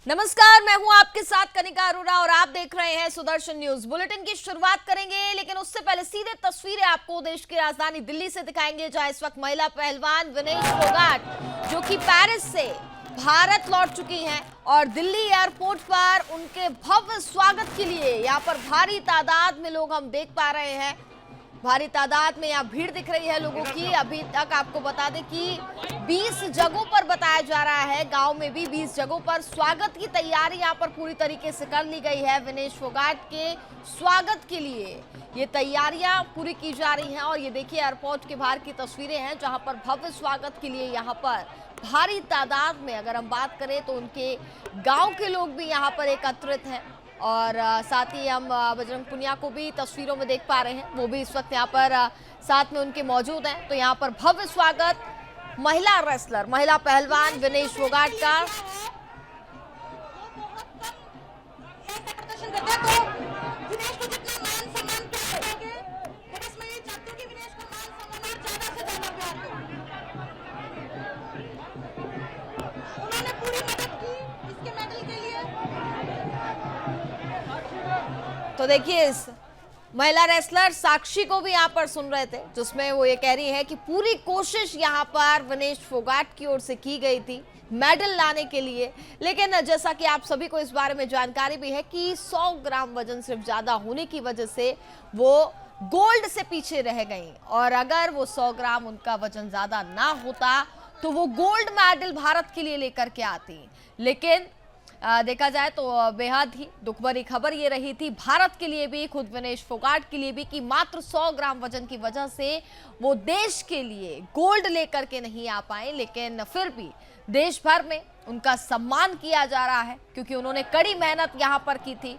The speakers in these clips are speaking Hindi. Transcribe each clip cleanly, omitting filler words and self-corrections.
नमस्कार, मैं हूं आपके साथ कनिका अरोरा और आप देख रहे हैं सुदर्शन न्यूज। बुलेटिन की शुरुआत करेंगे, लेकिन उससे पहले सीधे तस्वीरें आपको देश की राजधानी दिल्ली से दिखाएंगे, जहां इस वक्त महिला पहलवान विनेश फोगाट जो कि पेरिस से भारत लौट चुकी हैं और दिल्ली एयरपोर्ट पर उनके भव्य स्वागत के लिए यहां पर भारी तादाद में लोग हम देख पा रहे हैं। भारी तादाद में यहाँ भीड़ दिख रही है लोगों की। अभी तक आपको बता दें कि 20 जगहों पर बताया जा रहा है, गांव में भी 20 जगहों पर स्वागत की तैयारी यहाँ पर पूरी तरीके से कर ली गई है। विनेश फोगाट के स्वागत के लिए ये तैयारियां पूरी की जा रही हैं और ये देखिए एयरपोर्ट के बाहर की तस्वीरें हैं, जहां पर भव्य स्वागत के लिए यहाँ पर भारी तादाद में, अगर हम बात करें तो उनके गाँव के लोग भी यहाँ पर एकत्रित हैं। और साथ ही हम बजरंग पुनिया को भी तस्वीरों में देख पा रहे हैं, वो भी इस वक्त यहाँ पर साथ में उनके मौजूद हैं। तो यहाँ पर भव्य स्वागत महिला रेसलर, महिला पहलवान विनेश फोगाट का। तो देखिए इस महिला रेसलर साक्षी को भी यहाँ पर सुन रहे थे, जिसमें वो ये कह रही है कि पूरी कोशिश यहाँ पर विनेश फोगाट की ओर से की गई थी मेडल लाने के लिए, लेकिन जैसा कि आप सभी को इस बारे में जानकारी भी है कि 100 ग्राम वजन सिर्फ ज्यादा होने की वजह से वो गोल्ड से पीछे रह गई और अगर वो 100 ग्राम उनका वजन ज्यादा ना होता तो वो गोल्ड मेडल भारत के लिए लेकर के आती। लेकिन देखा जाए तो बेहद ही दुख भरी खबर ये रही थी भारत के लिए भी, खुद विनेश फोगाट के लिए भी, कि मात्र 100 ग्राम वजन की वजह से वो देश के लिए गोल्ड लेकर के नहीं आ पाए। लेकिन फिर भी देश भर में उनका सम्मान किया जा रहा है, क्योंकि उन्होंने कड़ी मेहनत यहाँ पर की थी,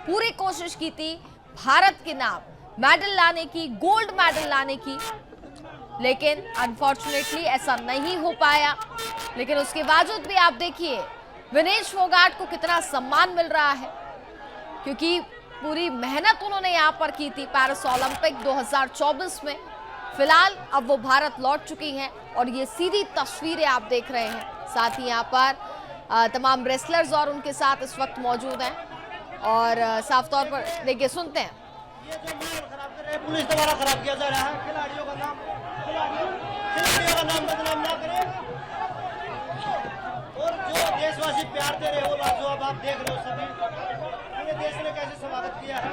पूरी कोशिश की थी भारत के नाम मेडल लाने की, गोल्ड मेडल लाने की। लेकिन अनफॉर्चुनेटली ऐसा नहीं हो पाया। लेकिन उसके बावजूद भी आप देखिए विनेश फोगाट को कितना सम्मान मिल रहा है, क्योंकि पूरी मेहनत उन्होंने यहाँ पर की थी पेरिस ओलंपिक 2024 में। फिलहाल अब वो भारत लौट चुकी हैं और ये सीधी तस्वीरें आप देख रहे हैं। साथ ही यहाँ पर तमाम रेसलर्स और उनके साथ इस वक्त मौजूद हैं और साफ तौर पर देखिए सुनते हैं। ये जो माहौल खराब कर रहे हैं, पुलिस द्वारा खराब किया जा रहा है। खिलाड़ियों का नाम बदनाम ना करें और जो देशवासी प्यार दे रहे हो, जो अब आप देख रहे हो, सभी पूरे देश ने कैसे स्वागत किया है।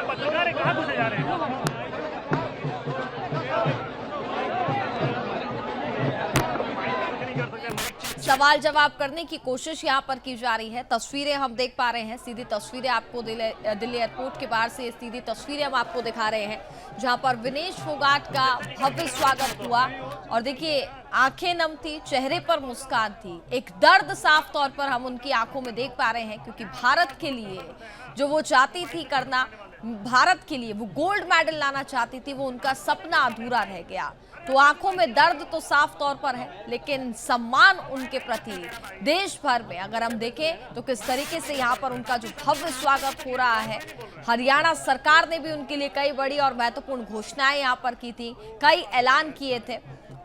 पत्रकार कहाँ घुसे जा रहे हैं? सवाल जवाब करने की कोशिश यहाँ पर की जा रही है। तस्वीरें हम देख पा रहे हैं, सीधी तस्वीरें आपको दिल्ली एयरपोर्ट के बाहर से सीधी तस्वीरें हम आपको दिखा रहे हैं, जहाँ पर विनेश फोगाट का भव्य स्वागत हुआ। और देखिए, आंखें नम थी, चेहरे पर मुस्कान थी, एक दर्द साफ तौर पर हम उनकी आंखों में देख पा रहे हैं, क्योंकि भारत के लिए जो वो चाहती थी करना, भारत के लिए वो गोल्ड मेडल लाना चाहती थी, वो उनका सपना अधूरा रह गया। तो आंखों में दर्द तो साफ तौर पर है, लेकिन सम्मान उनके प्रति देश भर में अगर हम देखें तो किस तरीके से यहाँ पर उनका जो भव्य स्वागत हो रहा है। हरियाणा सरकार ने भी उनके लिए कई बड़ी और महत्वपूर्ण घोषणाएं यहाँ पर की थी, कई ऐलान किए थे।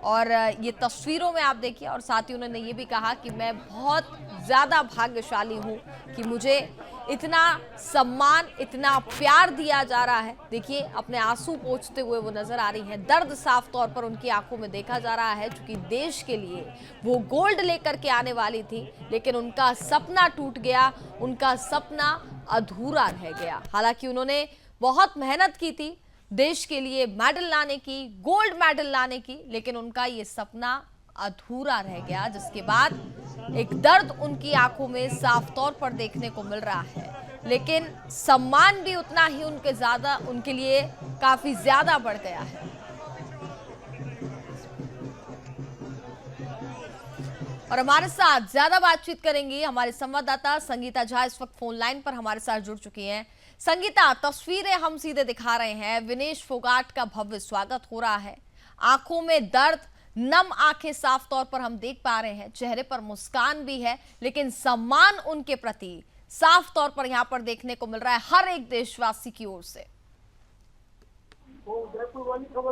और ये तस्वीरों में आप देखिए, और साथ ही उन्होंने ये भी कहा कि मैं बहुत ज़्यादा भाग्यशाली हूँ कि मुझे इतना सम्मान, इतना प्यार दिया जा रहा है। देखिए, अपने आंसू पोंछते हुए वो नजर आ रही हैं, दर्द साफ तौर पर उनकी आंखों में देखा जा रहा है, क्योंकि देश के लिए वो गोल्ड लेकर के आने वाली थी, लेकिन उनका सपना टूट गया, उनका सपना अधूरा रह गया। हालांकि उन्होंने बहुत मेहनत की थी देश के लिए मेडल लाने की, गोल्ड मेडल लाने की, लेकिन उनका ये सपना अधूरा रह गया, जिसके बाद एक दर्द उनकी आंखों में साफ तौर पर देखने को मिल रहा है। लेकिन सम्मान भी उतना ही उनके लिए काफी ज्यादा बढ़ गया है। और हमारे साथ ज्यादा बातचीत करेंगी हमारे संवाददाता संगीता झा, इस वक्त फोन लाइन पर हमारे साथ जुड़ चुकी हैं। संगीता, तस्वीरें हम सीधे दिखा रहे हैं, विनेश फोगाट का भव्य स्वागत हो रहा है, आंखों में दर्द, नम आंखें साफ तौर पर हम देख पा रहे हैं, चेहरे पर मुस्कान भी है, लेकिन सम्मान उनके प्रति साफ तौर पर यहां पर देखने को मिल रहा है हर एक देशवासी की ओर से।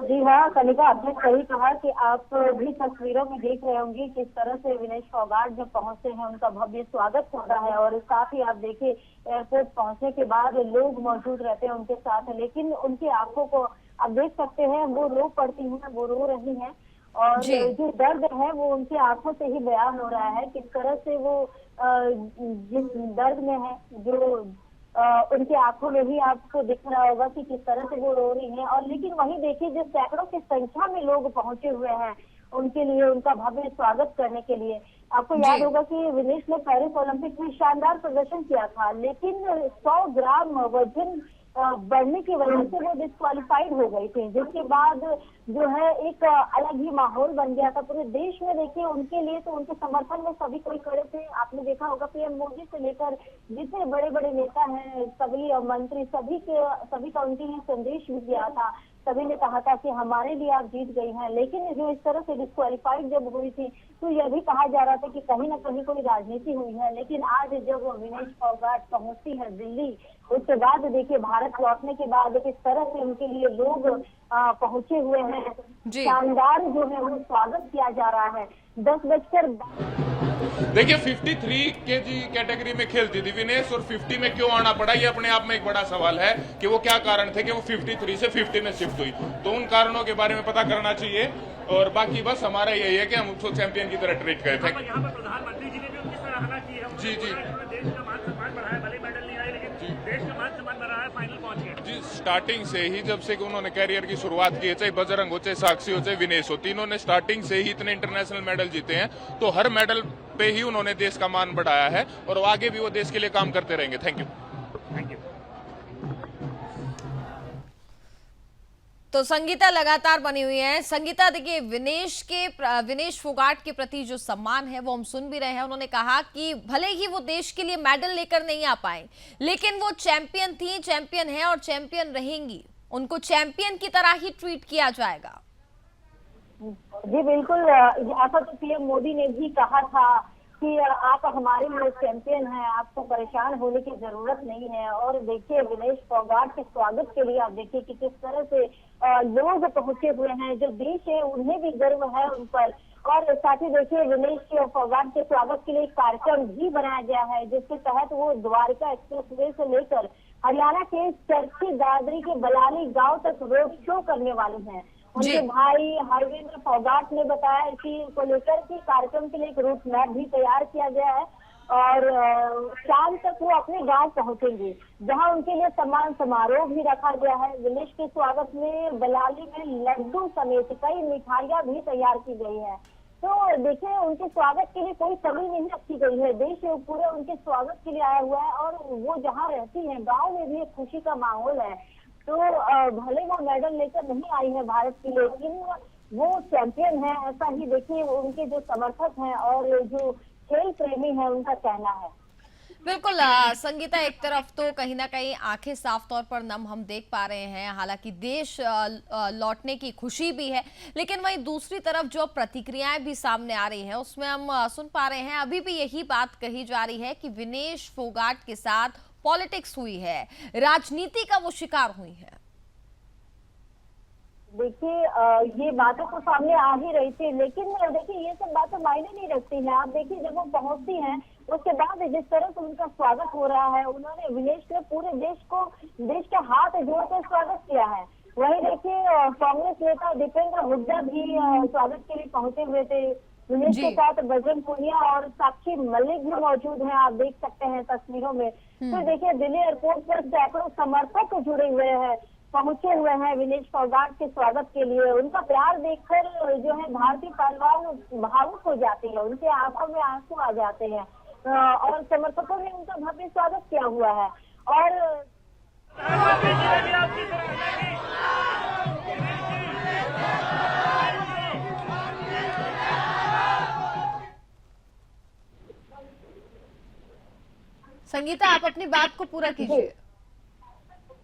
जी हाँ कनिका, आपने सही कहा कि आप भी तस्वीरों में देख रहे होंगे किस तरह से विनेश फोगाट जब पहुंचते हैं उनका भव्य स्वागत होता है। और साथ ही आप देखिए, एयरपोर्ट पहुंचने के बाद लोग मौजूद रहते हैं उनके साथ, लेकिन उनकी आंखों को आप देख सकते हैं, वो रो पड़ती हैं, वो रो रही हैं, और जो दर्द है वो उनकी आंखों से ही बयान हो रहा है। किस तरह से वो जिस दर्द में है, जो उनकी आंखों में ही आपको दिख रहा होगा कि किस तरह से वो रो रही हैं। और लेकिन वहीं देखिए, जिस सैकड़ों की संख्या में लोग पहुंचे हुए हैं उनके लिए, उनका भव्य स्वागत करने के लिए। आपको याद होगा कि विनेश ने पेरिस ओलंपिक में शानदार प्रदर्शन किया था, लेकिन 100 ग्राम वजन बढ़ने की वजह से वो डिस्क्वालीफाइड हो गई थी, जिसके बाद जो है एक अलग ही माहौल बन गया था पूरे देश में। देखिए, उनके लिए तो उनके समर्थन में सभी कोई खड़े थे। आपने देखा होगा पीएम मोदी से लेकर जितने बड़े बड़े नेता हैं, सभी मंत्री, सभी का उनके लिए संदेश भी दिया था। सभी ने कहा था कि हमारे लिए आप जीत गई हैं। लेकिन जो इस तरह से डिस्क्वालीफाइड जब हुई थी तो यह भी कहा जा रहा था कि कहीं ना कहीं कोई राजनीति हुई है। लेकिन आज जब विनेश फोगाट पहुंचती है दिल्ली, उसके बाद देखिए भारत लौटने के बाद किस तरह से उनके लिए लोग पहुंचे हुए हैं, शानदार जो है वो स्वागत किया जा रहा है। 10 देखिए 53 केजी कैटेगरी में खेलती थी विनेश, और 50 में क्यों आना पड़ा, ये अपने आप में एक बड़ा सवाल है कि वो क्या कारण थे कि वो 53 से 50 में शिफ्ट हुई। तो उन कारणों के बारे में पता करना चाहिए, और बाकी बस हमारा यही है कि हम उसको चैंपियन की तरह ट्रीट करें। यहाँ पर प्रधानमंत्री जी ने भी उनकी सराहना की है। जी जी, देश का मान सम्मान बढ़ाया, भले मेडल नहीं आए, लेकिन देश का मान सम्मान बढ़ाया, फाइनल पहुंच गए। जी, स्टार्टिंग से ही जब से उन्होंने कैरियर की शुरुआत की है, चाहे बजरंग हो, चाहे साक्षी हो, चाहे विनेश हो, तीनों ने स्टार्टिंग से ही इतने इंटरनेशनल मेडल जीते हैं। तो हर मेडल पे ही उन्होंने देश का मान बढ़ाया है, और आगे भी वो देश के लिए काम करते रहेंगे। Thank you. Thank you. तो संगीता लगातार बनी हुई है। संगीता, देखिए, विनेश फोगाट के प्रति जो सम्मान है वो हम सुन भी रहे हैं। उन्होंने कहा कि भले ही वो देश के लिए मेडल लेकर नहीं आ पाए, लेकिन वो चैंपियन थी, चैंपियन है और चैंपियन रहेंगी। उनको चैंपियन की तरह ही ट्रीट किया जाएगा। जी बिल्कुल, ऐसा तो पीएम मोदी ने भी कहा था कि आप हमारे लिए चैंपियन हैं, आपको परेशान होने की जरूरत नहीं है। और देखिए, विनेश फोगाट के स्वागत के लिए आप देखिए कि किस तरह से लोग पहुंचे हुए हैं। जो देश है उन्हें भी गर्व है उन पर। और साथ ही देखिए, विनेश फोगाट के स्वागत के लिए एक कार्यक्रम भी बनाया गया है, जिसके तहत वो द्वारका एक्सप्रेसवे से लेकर हरियाणा के चरखी दादरी के बलाली गांव तक रोड शो करने वाले हैं। उनके भाई हरविंद्र फोगाट ने बताया इसी को लेकर कि कार्यक्रम के लिए एक रूट मैप भी तैयार किया गया है और शाम तक वो अपने गांव पहुंचेंगे, जहां उनके लिए सम्मान समारोह भी रखा गया है। विनेश के स्वागत में बलाली में लड्डू समेत कई मिठाइयां भी तैयार की गई है। तो देखिए, उनके स्वागत के लिए कोई कमी नहीं रखी गई है, देश पूरे उनके स्वागत के लिए आया हुआ है और वो जहाँ रहती है गाँव में भी एक खुशी का माहौल है। तो भले वो मेडल लेकर नहीं आई है भारत के लिए, लेकिन वो चैंपियन है, ऐसा ही देखिए उनके जो समर्थक हैं और जो खेल प्रेमी है उनका कहना है। बिल्कुल संगीता, एक तरफ तो कहीं ना कहीं आंखें साफ तौर पर नम हम देख पा रहे हैं, हालांकि देश लौटने की खुशी भी है, लेकिन वहीं दूसरी तरफ जो प्रतिक्रियाएं भी सामने आ रही हैं उसमें हम सुन पा रहे हैं अभी भी यही बात कही जा रही है कि विनेश फोगाट के साथ पॉलिटिक्स हुई है, राजनीति का वो शिकार हुई है। देखिए, ये बातें तो सामने आ ही रही थी, लेकिन देखिए ये सब बातें मायने नहीं रखती हैं। आप देखिए, जब वो पहुंचती हैं उसके बाद जिस तरह से उनका स्वागत हो रहा है, उन्होंने विनेश ने पूरे देश के हाथ जोड़कर स्वागत किया है। वहीं देखिए, कांग्रेस नेता दीपेंद्र हुड्डा भी स्वागत के लिए पहुंचे हुए थे। विनेश के साथ बजरंग पुनिया और साक्षी मलिक भी मौजूद हैं, आप देख सकते हैं तस्वीरों में। तो देखिए, दिल्ली एयरपोर्ट पर सैकड़ों समर्थक जुड़े हुए हैं, पहुंचे हुए हैं विनेश फोगाट के स्वागत के लिए। उनका प्यार देखकर जो है भारतीय पहलवान भावुक हो जाते हैं, उनके आंखों में आंसू आ जाते हैं और समर्थकों ने उनका भव्य स्वागत किया हुआ है। और संगीता, आप अपनी बात को पूरा कीजिए।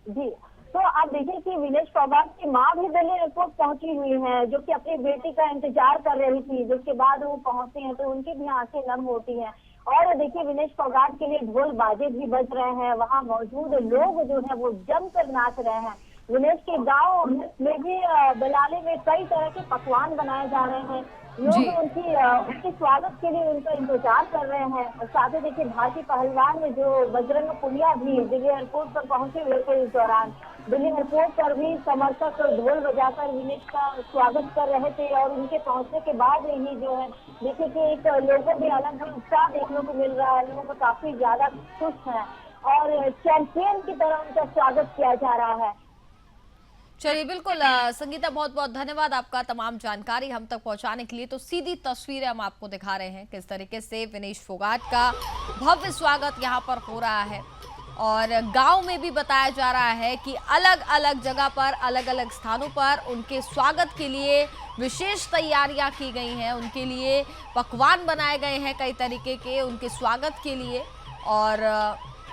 जी, तो आप देखिए कि विनेश फोगाट की मां भी दिल्ली एयरपोर्ट पहुंची हुई है, जो कि अपनी बेटी का इंतजार कर रही थी। जिसके बाद वो पहुंचती हैं तो उनकी भी आंखें नम होती हैं। और देखिए, विनेश फोगाट के लिए ढोल बाजे भी बज रहे हैं, वहां मौजूद लोग जो है वो जमकर नाच रहे हैं। विनेश के गांव में भी बलाली में कई तरह के पकवान बनाए जा रहे हैं, लोग उनके स्वागत के लिए उनका इंतजार कर रहे हैं। और साथ ही देखिए, भारतीय पहलवान में जो बजरंग पुनिया भी दिल्ली एयरपोर्ट पर पहुंचे हुए थे। इस दौरान दिल्ली एयरपोर्ट पर भी समर्थक ढोल बजाकर विनेश का स्वागत कर रहे थे और उनके पहुंचने के बाद ही जो है देखिए कि एक लोगों में अलग ही उत्साह देखने को मिल रहा है, लोगों को काफी ज्यादा खुश है और चैंपियन की तरह उनका स्वागत किया जा रहा है। चलिए, बिल्कुल संगीता, बहुत बहुत धन्यवाद आपका तमाम जानकारी हम तक पहुंचाने के लिए। तो सीधी तस्वीरें हम आपको दिखा रहे हैं किस तरीके से विनेश फोगाट का भव्य स्वागत यहां पर हो रहा है और गांव में भी बताया जा रहा है कि अलग अलग जगह पर, अलग अलग स्थानों पर उनके स्वागत के लिए विशेष तैयारियां की गई हैं, उनके लिए पकवान बनाए गए हैं कई तरीके के उनके स्वागत के लिए। और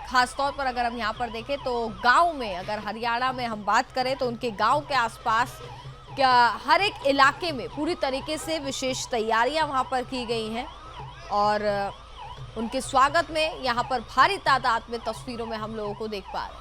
खास तौर पर अगर हम यहाँ पर देखें तो गांव में, अगर हरियाणा में हम बात करें तो उनके गांव के आसपास क्या हर एक इलाके में पूरी तरीके से विशेष तैयारियां वहाँ पर की गई हैं और उनके स्वागत में यहाँ पर भारी तादाद में तस्वीरों में हम लोगों को देख पा रहे हैं।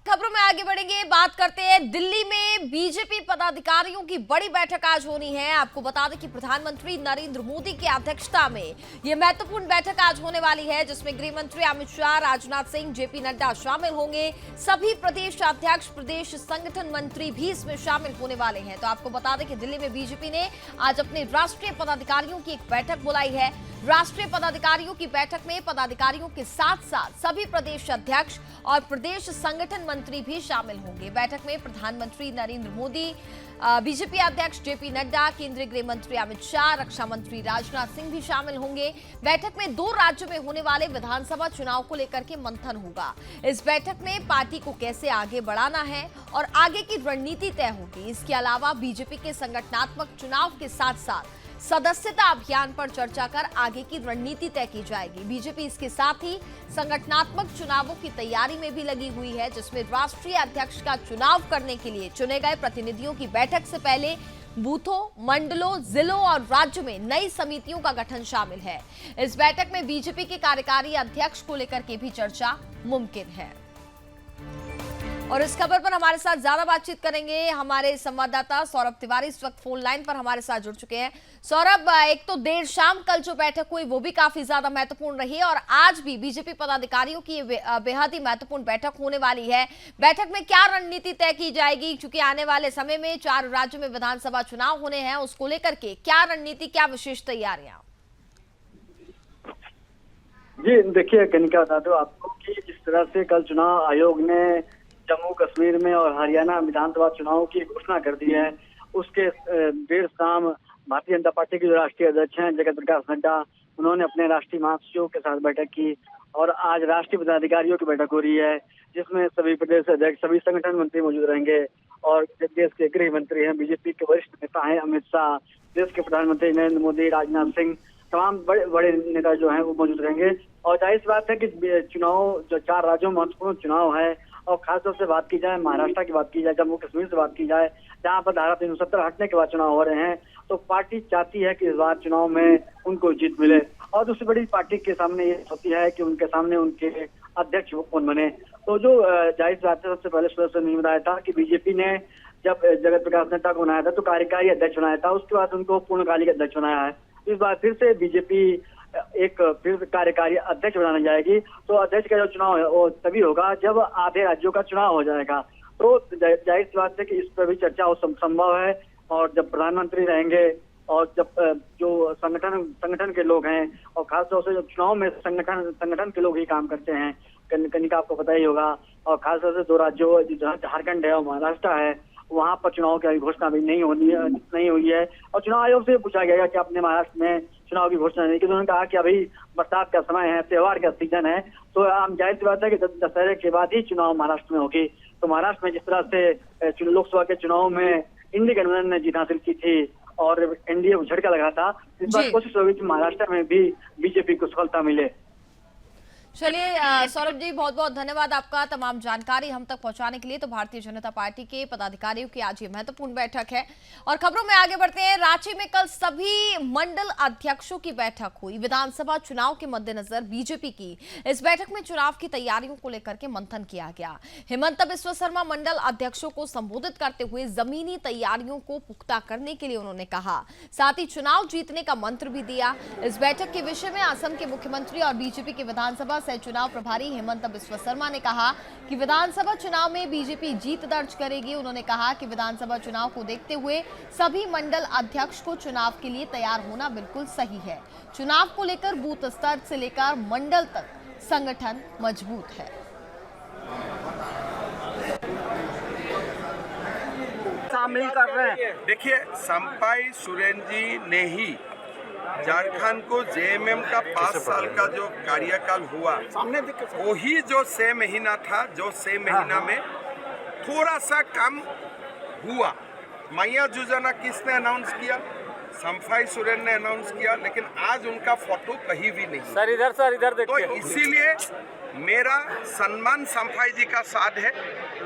खबरों में आगे बढ़ेंगे, बात करते हैं दिल्ली में बीजेपी पदाधिकारियों की बड़ी बैठक आज होनी है। आपको बता दें कि प्रधानमंत्री नरेंद्र मोदी की अध्यक्षता में यह महत्वपूर्ण बैठक आज होने वाली है, जिसमें गृह मंत्री अमित शाह, राजनाथ सिंह, जेपी नड्डा शामिल होंगे। सभी प्रदेश अध्यक्ष, प्रदेश संगठन मंत्री भी इसमें शामिल होने वाले हैं। तो आपको बता दें कि दिल्ली में बीजेपी ने आज अपने राष्ट्रीय पदाधिकारियों की एक बैठक बुलाई है। राष्ट्रीय पदाधिकारियों की बैठक में पदाधिकारियों के साथ साथ सभी प्रदेश अध्यक्ष और प्रदेश संगठन मंत्री भी शामिल होंगे। बैठक में प्रधानमंत्री नरेंद्र मोदी, बीजेपी अध्यक्ष जेपी नड्डा, केंद्रीय गृह मंत्री अमित शाह, रक्षा मंत्री राजनाथ सिंह भी शामिल होंगे। बैठक में 2 राज्यों में होने वाले विधानसभा चुनाव को लेकर के मंथन होगा। इस बैठक में पार्टी को कैसे आगे बढ़ाना है और आगे की रणनीति तय होगी। इसके अलावा बीजेपी के संगठनात्मक चुनाव के साथ साथ सदस्यता अभियान पर चर्चा कर आगे की रणनीति तय की जाएगी। बीजेपी इसके साथ ही संगठनात्मक चुनावों की तैयारी में भी लगी हुई है, जिसमें राष्ट्रीय अध्यक्ष का चुनाव करने के लिए चुने गए प्रतिनिधियों की बैठक से पहले बूथों, मंडलों, जिलों और राज्य में नई समितियों का गठन शामिल है। इस बैठक में बीजेपी के कार्यकारी अध्यक्ष को लेकर के भी चर्चा मुमकिन है। और इस खबर पर हमारे साथ ज्यादा बातचीत करेंगे हमारे संवाददाता सौरभ तिवारी इस वक्त फोन लाइन पर हमारे साथ जुड़ चुके हैं। सौरभ, एक तो देर शाम कल जो बैठक हुई वो भी काफी ज्यादा महत्वपूर्ण रही है और आज भी बीजेपी पदाधिकारियों की बेहद ही महत्वपूर्ण बैठक होने वाली है। बैठक में क्या रणनीति तय की जाएगी, क्योंकि आने वाले समय में 4 राज्यों में विधानसभा चुनाव होने हैं, उसको लेकर के क्या रणनीति, क्या विशेष तैयारियां? जी देखिए कनिका, बता दो आपको कि जिस तरह से कल चुनाव आयोग ने जम्मू कश्मीर में और हरियाणा विधानसभा चुनाव की घोषणा कर दी है, उसके देर शाम भारतीय जनता पार्टी के जो राष्ट्रीय अध्यक्ष हैं जगत प्रकाश नड्डा, उन्होंने अपने राष्ट्रीय महासचिवों के साथ बैठक की और आज राष्ट्रीय पदाधिकारियों की बैठक हो रही है, जिसमें सभी प्रदेश अध्यक्ष, सभी संगठन मंत्री मौजूद रहेंगे और देश के गृह मंत्री हैं, बीजेपी के वरिष्ठ नेता हैं अमित शाह, देश के प्रधानमंत्री नरेंद्र मोदी, राजनाथ सिंह, तमाम बड़े बड़े नेता जो हैं वो मौजूद रहेंगे। और जाहिर सी बात है कि चुनाव जो 4 राज्यों में महत्वपूर्ण चुनाव है और खासतौर से बात की जाए महाराष्ट्र की, बात की जाए जम्मू कश्मीर से बात की जाए, जहां पर धारा 370 हटने के बाद चुनाव हो रहे हैं, तो पार्टी चाहती है कि इस बार चुनाव में उनको जीत मिले। और दूसरी बड़ी पार्टी के सामने ये होती है कि उनके सामने उनके अध्यक्ष कौन बने। तो जो जाहिर बात है, सबसे पहले सुबह नहीं बताया था कि बीजेपी ने जब जगत प्रकाश नड्डा को बनाया था तो कार्यकारी अध्यक्ष बनाया था, उसके बाद उनको पूर्णकालिक अध्यक्ष बनाया है। इस बार फिर से बीजेपी एक फिर कार्यकारी अध्यक्ष बनाने जाएगी, तो अध्यक्ष का जो चुनाव है वो तभी होगा जब आधे राज्यों का चुनाव हो जाएगा। तो जाहिर सी बात है कि इस पर भी चर्चा हो संभव है और जब प्रधानमंत्री रहेंगे और जब जो संगठन के लोग हैं और खासतौर से जब चुनाव में संगठन के लोग ही काम करते हैं, कनिका आपको पता ही होगा, और खासतौर से 2 राज्यों झारखंड है और महाराष्ट्र है, वहां पर चुनाव की घोषणा भी नहीं हुई है और चुनाव आयोग से पूछा गया कि अपने महाराष्ट्र में चुनाव की घोषणा नहीं की, तो उन्होंने कहा कि अभी बरसात का समय है, त्योहार का सीजन है, तो आम जाहिर सी बात है कि दशहरे के बाद ही चुनाव महाराष्ट्र में होगी। तो महाराष्ट्र में जिस तरह से लोकसभा के चुनाव में इंडिया गठबंधन ने जीत हासिल की थी और एनडीए को झटका लगा था, इस बार कोशिश होगी कि महाराष्ट्र में भी बीजेपी को सफलता मिले। चलिए सौरभ जी, बहुत बहुत धन्यवाद आपका तमाम जानकारी हम तक पहुंचाने के लिए। तो भारतीय जनता पार्टी के पदाधिकारियों की आज ये महत्वपूर्ण बैठक है और खबरों में आगे बढ़ते हैं। रांची में कल सभी मंडल अध्यक्षों की बैठक हुई विधानसभा चुनाव के मद्देनजर बीजेपी की। इस बैठक में चुनाव की तैयारियों को लेकर के मंथन किया गया। हिमंत बिस्वा शर्मा मंडल अध्यक्षों को संबोधित करते हुए जमीनी तैयारियों को पुख्ता करने के लिए उन्होंने कहा, साथ ही चुनाव जीतने का मंत्र भी दिया। इस बैठक के विषय में असम के मुख्यमंत्री और बीजेपी के विधानसभा सह चुनाव प्रभारी हिमंत बिस्वा शर्मा ने कहा कि विधानसभा चुनाव में बीजेपी जीत दर्ज करेगी। उन्होंने कहा कि विधानसभा चुनाव को देखते हुए सभी मंडल अध्यक्ष को चुनाव के लिए तैयार होना बिल्कुल सही है। चुनाव को लेकर बूथ स्तर से लेकर मंडल तक संगठन मजबूत है। शामिल कर रहे हैं। देखिए, संपाई सुरेन जी ने ही झारखंड को जेएमएम का 5 साल का जो कार्यकाल हुआ, वही जो 6 महीना था, जो 6 महीना में थोड़ा सा कम हुआ। मैया योजना किसने अनाउंस किया? संपाई सुरेन ने अनाउंस किया, लेकिन आज उनका फोटो कहीं भी नहीं। सर इधर देखिए। तो इसीलिए मेरा सम्मान संपाई जी का साथ है,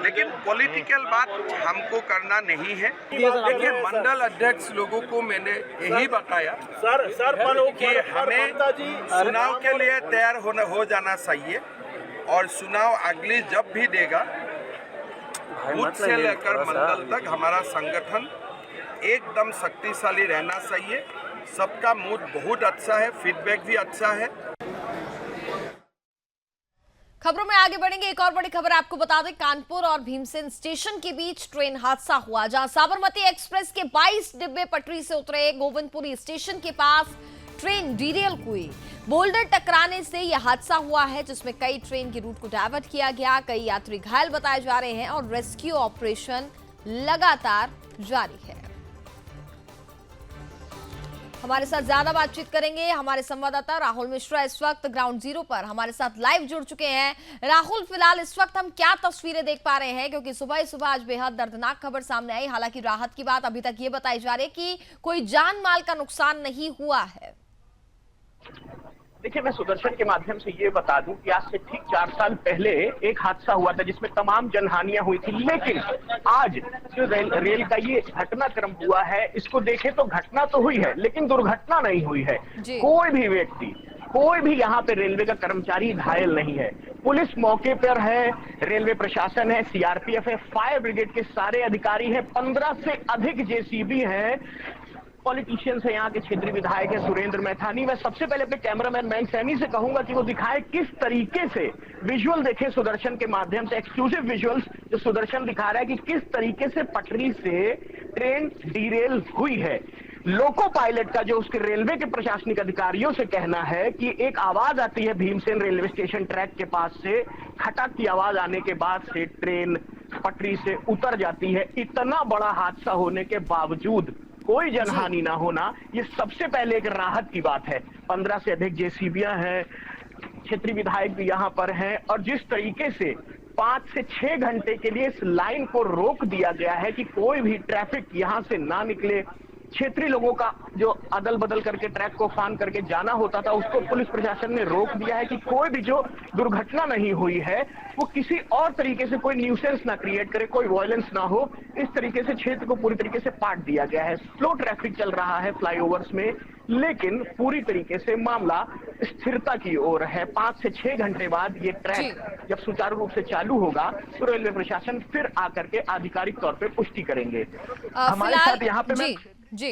लेकिन पॉलिटिकल बात हमको करना नहीं है। देखिए, मंडल अध्यक्ष लोगों को मैंने यही बताया कि हमें चुनाव के लिए तैयार हो जाना चाहिए और चुनाव अगली जब भी देगा, बूथ से लेकर मंडल तक हमारा संगठन एकदम शक्तिशाली रहना चाहिए। सबका मूड बहुत अच्छा है, फीडबैक भी अच्छा है। खबरों में आगे बढ़ेंगे। एक और बड़ी खबर आपको बता दें, कानपुर और भीमसेन स्टेशन के बीच ट्रेन हादसा हुआ, जहां साबरमती एक्सप्रेस के 22 डिब्बे पटरी से उतरे। गोविंदपुरी स्टेशन के पास ट्रेन डीरेल हुई। बोल्डर टकराने से यह हादसा हुआ है, जिसमें कई ट्रेन की रूट को डायवर्ट किया गया। कई यात्री घायल बताए जा रहे हैं और रेस्क्यू ऑपरेशन लगातार जारी है। हमारे साथ ज्यादा बातचीत करेंगे हमारे संवाददाता राहुल मिश्रा इस वक्त ग्राउंड जीरो पर हमारे साथ लाइव जुड़ चुके हैं। राहुल, फिलहाल इस वक्त हम क्या तस्वीरें देख पा रहे हैं, क्योंकि सुबह ही सुबह आज बेहद दर्दनाक खबर सामने आई। हालांकि राहत की बात अभी तक ये बताई जा रही है कि कोई जान माल का नुकसान नहीं हुआ है। देखिए, मैं सुदर्शन के माध्यम से ये बता दूं कि आज से ठीक 4 साल पहले एक हादसा हुआ था जिसमें तमाम जनहानियां हुई थी, लेकिन आज जो रेल का ये घटनाक्रम हुआ है, इसको देखें तो घटना तो हुई है लेकिन दुर्घटना नहीं हुई है। कोई भी व्यक्ति कोई भी यहाँ पे रेलवे का कर्मचारी घायल नहीं है। पुलिस मौके पर है, रेलवे प्रशासन है, सीआरपीएफ है, फायर ब्रिगेड के सारे अधिकारी हैं, 15 से अधिक जेसीबी हैं, पॉलिटिशियंस है, यहाँ के क्षेत्रीय विधायक है सुरेंद्र मैथानी। मैं सबसे पहले अपने कैमरामैन मैंग सैनी से कहूंगा कि वो दिखाए किस तरीके से विजुअल देखे सुदर्शन के माध्यम से, एक्सक्लूसिव विजुअल्स जो सुदर्शन दिखा रहा है कि किस तरीके से पटरी से ट्रेन डीरेल हुई है। लोको पायलट का जो उसके रेलवे के प्रशासनिक अधिकारियों से कहना है कि एक आवाज आती है भीमसेन रेलवे स्टेशन ट्रैक के पास से, खटक की आवाज आने के बाद से ट्रेन पटरी से उतर जाती है। इतना बड़ा हादसा होने के बावजूद कोई जनहानि ना होना, ये सबसे पहले एक राहत की बात है। 15 से अधिक जेसीबियां हैं, क्षेत्रीय विधायक भी यहाँ पर हैं, और जिस तरीके से 5 से 6 घंटे के लिए इस लाइन को रोक दिया गया है कि कोई भी ट्रैफिक यहाँ से ना निकले। क्षेत्रीय लोगों का जो अदल बदल करके ट्रैक को फान करके जाना होता था, उसको पुलिस प्रशासन ने रोक दिया है कि कोई भी जो दुर्घटना नहीं हुई है वो किसी और तरीके से कोई न्यूसेंस ना क्रिएट करे, कोई वायलेंस ना हो। इस तरीके से क्षेत्र को पूरी तरीके से पाट दिया गया है। स्लो ट्रैफिक चल रहा है फ्लाईओवर्स में, लेकिन पूरी तरीके से मामला स्थिरता की ओर है। 5 से 6 घंटे बाद ये ट्रैक जब सुचारू रूप से चालू होगा तो रेलवे प्रशासन फिर आकर के आधिकारिक तौर पर पुष्टि करेंगे। हमारे साथ यहाँ पे मैं जी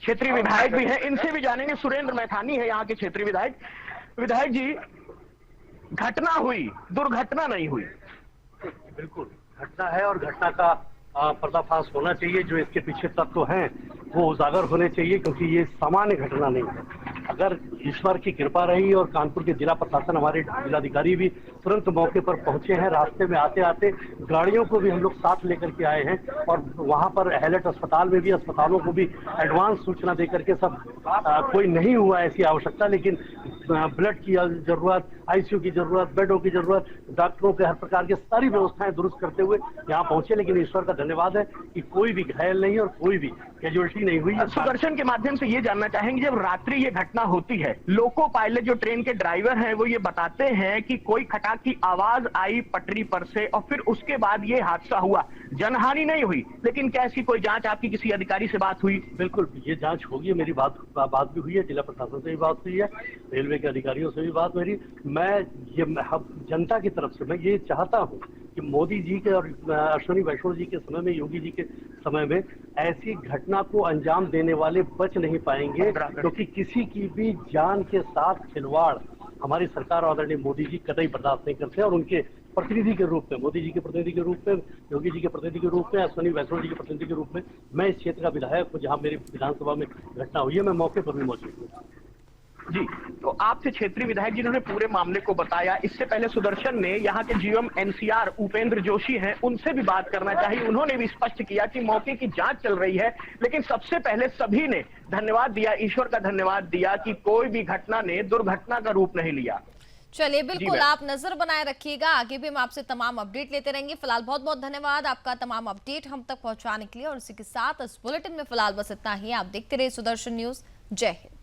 क्षेत्रीय विधायक भी हैं, इनसे भी जानेंगे। सुरेंद्र मैथानी है यहाँ के क्षेत्रीय विधायक। विधायक जी, घटना हुई, दुर्घटना नहीं हुई। बिल्कुल घटना है और घटना का पर्दाफाश होना चाहिए। जो इसके पीछे तत्व हैं वो उजागर होने चाहिए, क्योंकि ये सामान्य घटना नहीं है। अगर ईश्वर की कृपा रही और कानपुर के जिला प्रशासन, हमारे जिलाधिकारी भी तुरंत मौके पर पहुंचे हैं। रास्ते में आते आते गाड़ियों को भी हम लोग साथ लेकर के आए हैं, और वहां पर हैलेट अस्पताल में भी, अस्पतालों को भी एडवांस सूचना देकर के सब कोई नहीं हुआ ऐसी आवश्यकता, लेकिन ब्लड की जरूरत, आईसीयू की जरूरत, बेडों की जरूरत, डॉक्टरों के हर प्रकार की सारी व्यवस्थाएं दुरुस्त करते हुए यहाँ पहुंचे। लेकिन ईश्वर का धन्यवाद है कि कोई भी घायल नहीं और कोई भी कैजुअल्टी नहीं हुई। सुदर्शन के माध्यम से ये जानना चाहेंगे, जब रात्रि ये घटना होती है, लोको पायलट जो ट्रेन के ड्राइवर हैं वो ये बताते हैं कि कोई खटाक की आवाज आई पटरी पर से और फिर उसके बाद ये हादसा हुआ। जनहानि नहीं हुई, लेकिन क्या इसकी कोई जांच आपकी किसी अधिकारी से बात हुई? बिल्कुल, ये जांच होगी। मेरी बात भी हुई है, जिला प्रशासन से भी बात हुई है, रेलवे के अधिकारियों से भी बात मेरी। मैं ये जनता की तरफ से मैं ये चाहता हूँ कि मोदी जी के और अश्विनी वैष्णव जी के समय में, योगी जी के समय में ऐसी घटना को अंजाम देने वाले बच नहीं पाएंगे, क्योंकि किसी की भी जान के साथ खिलवाड़ हमारी सरकार और आदरणीय मोदी जी कतई बर्दाश्त नहीं करते। और उनके प्रतिनिधि के रूप में, मोदी जी के प्रतिनिधि के रूप में, योगी जी के प्रतिनिधि के रूप में, अश्विनी वैष्णव जी के प्रतिनिधि के रूप में, मैं इस क्षेत्र का विधायक हूँ जहाँ मेरी विधानसभा में घटना हुई है। मैं मौके पर भी मौजूद हूँ। जी, तो आपसे क्षेत्रीय विधायक जिन्होंने पूरे मामले को बताया, इससे पहले सुदर्शन ने यहाँ के जीएम एनसीआर उपेंद्र जोशी हैं, उनसे भी बात करना चाहिए। उन्होंने भी स्पष्ट किया कि मौके की जांच चल रही है, लेकिन सबसे पहले सभी ने धन्यवाद दिया, ईश्वर का धन्यवाद दिया कि कोई भी घटना ने दुर्घटना का रूप नहीं लिया। चलिए, बिल्कुल आप नजर बनाए रखिएगा, आगे भी हम आपसे तमाम अपडेट लेते रहेंगे। फिलहाल बहुत बहुत धन्यवाद आपका तमाम अपडेट हम तक पहुंचाने के लिए, और इसी के साथ इस बुलेटिन में फिलहाल बस इतना ही। आप देखते रहिए सुदर्शन न्यूज। जय हिंद।